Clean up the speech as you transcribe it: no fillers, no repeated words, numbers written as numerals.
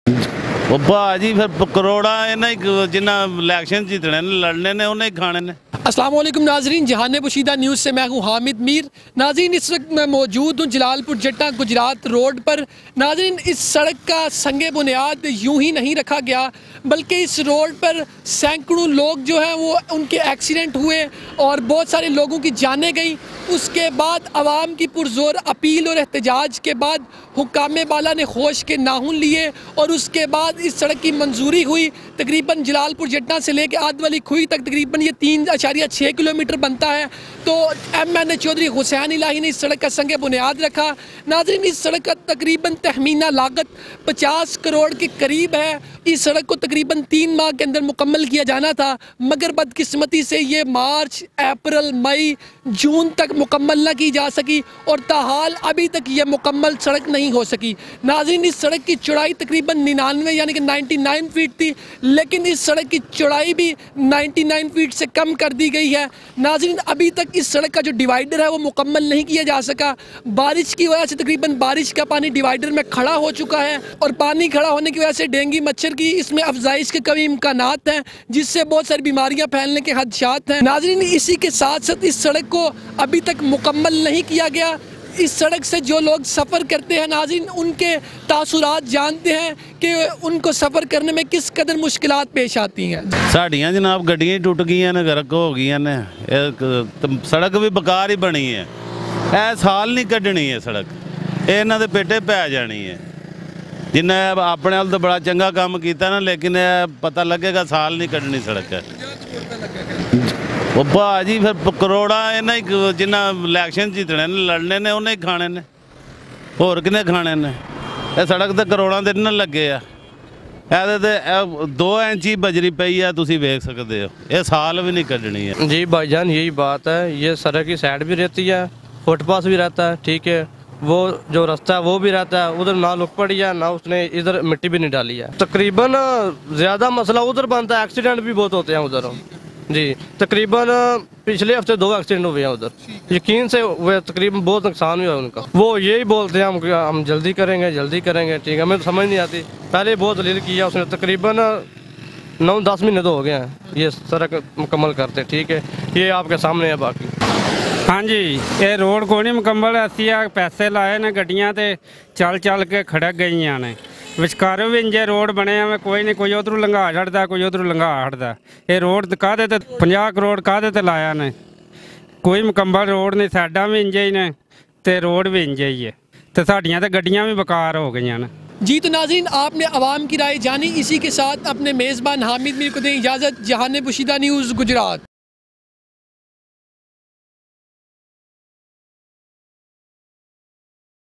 ਉਹ ਭਾਜੀ ਫਿਰ ਕਰੋੜਾ ਇਹਨਾਂ ਹੀ ਜਿੰਨਾ इलेक्शन जीतने ने लड़ने ने उन्हें ही खाने ने। अस्सलाम वालेकुम नाजरीन, जहान पोशीदा न्यूज़ से मैं हूँ हामिद मीर। नाजरीन इस वक्त मैं मौजूद हूँ जलालपुर जट्टा गुजरात रोड पर। नाजरीन इस सड़क का संगे बुनियाद यूं ही नहीं रखा गया, बल्कि इस रोड पर सैकड़ों लोग जो हैं वो उनके एक्सीडेंट हुए और बहुत सारे लोगों की जानें गई। उसके बाद आवाम की पुरजोर अपील और एहतजाज के बाद हुक्काम बाला ने होश के नाहुन लिए और उसके बाद इस सड़क की मंजूरी हुई। तकरीबन जलालपुर जट्टा से लेकर आदवाली खुई तक तकरीबन ये 3.6 किलोमीटर बनता है। तो MNA चौधरी हुसैन इलाही ने इस सड़क का संगे बुनियाद रखा। नाज़रीन इस सड़क का तकरीबन तहमीना लागत 50 करोड़ के करीब है। इस सड़क को तकरीबन 3 माह के अंदर मुकम्मल किया जाना था, मगर बदकिस्मती से ये मार्च, अप्रैल, मई, जून तक मुकम्मल ना की जा सकी और ताहाल अभी तक ये मुकम्मल सड़क नहीं हो सकी। नाज़रीन इस सड़क की चौड़ाई तकरीबन 99 यानी कि 99 फीट थी, लेकिन इस सड़क की चौड़ाई भी 99 फीट से कम कर दी गई है। नाज़रीन अभी तक इस सड़क का जो डिवाइडर है वो मुकम्मल नहीं किया जा सका। बारिश की वजह से तकरीबन बारिश का पानी डिवाइडर में खड़ा हो चुका है और पानी खड़ा होने की वजह से डेंगू मच्छर की इसमें अफजाइश के कभी इम्कानात हैं, जिससे बहुत सारी बीमारियां फैलने के खदशात हैं। नाज़रीन इसी के साथ साथ इस सड़क को अभी तक मुकम्मल नहीं किया गया। इस सड़क से जो लोग सफ़र करते हैं नाज़रीन उनके तासुरात जानते हैं कि उनको सफ़र करने में किस कदर मुश्किलात पेश आती हैं। साड़ियाँ जनाब गड्डियाँ टुट गई ने, गर्क हो गई ने, सड़क भी बेकार ही बनी है। यह साल नहीं कढ़नी है सड़क, इन्हों के पेटे पै जानी है। जिन्हें अपने वाल तो बड़ा चंगा काम किया ना, लेकिन पता लगेगा साल नहीं कढ़नी सड़क है। वो भाजी फिर करोड़ा इन्हें ही जिन्ना इलेक्शन जीतने ने लड़ने ने उन्हें ही खाने ने, होर किने खाने ने। यह सड़क तो करोड़ा के ना लगे आ, ये 2 इंच ही बजरी पई है, तुम वेख सकते हो। ये साल भी नहीं कढ़नी है। जी भाईजान यही बात है, ये सड़क की साइड भी रहती है, फुटपाथ भी रहता है, ठीक है। वो जो रास्ता है वो भी रहता है, उधर ना लुक पड़ी है ना उसने इधर मिट्टी भी नहीं डाली है। तकरीबन ज़्यादा मसला उधर बनता है, एक्सीडेंट भी बहुत होते हैं उधर जी। तकरीबन पिछले हफ्ते 2 एक्सीडेंट हुए हैं उधर, यकीन से हुए, तकरीबन बहुत नुकसान हुआ उनका। वो यही बोलते हैं हम जल्दी करेंगे, ठीक है। हमें तो समझ नहीं आती, पहले बहुत दलील किया उसने। तकरीबन 9-10 महीने तो हो गए हैं ये सड़क मुकम्मल करते, ठीक है। ये आपके सामने है। बाकी हाँ जी, ये रोड को नहीं मुकम्मल, असी पैसे लाए ने, गड्डियां ते चल के खड़क गई ने। विचकारों भी इंजे रोड बने हैं, कोई उधरों लंघा छड़ता, कोई उधरों लंघा हटता। ये रोड काहदे ते 50 करोड़ काहदे ते लाया ने, कोई मुकम्मल रोड नहीं। साइडां भी इंजे ही ने ते रोड भी इंजे ही है, तो साडियां ते गड्डियां भी बेकार हो गई ने। जी तो नाज़रीन आपने आवाम की राय जानी। इसी के साथ अपने मेज़बान हामिद मीर को दें इजाज़त। जहान पोशीदा न्यूज़ गुजरात।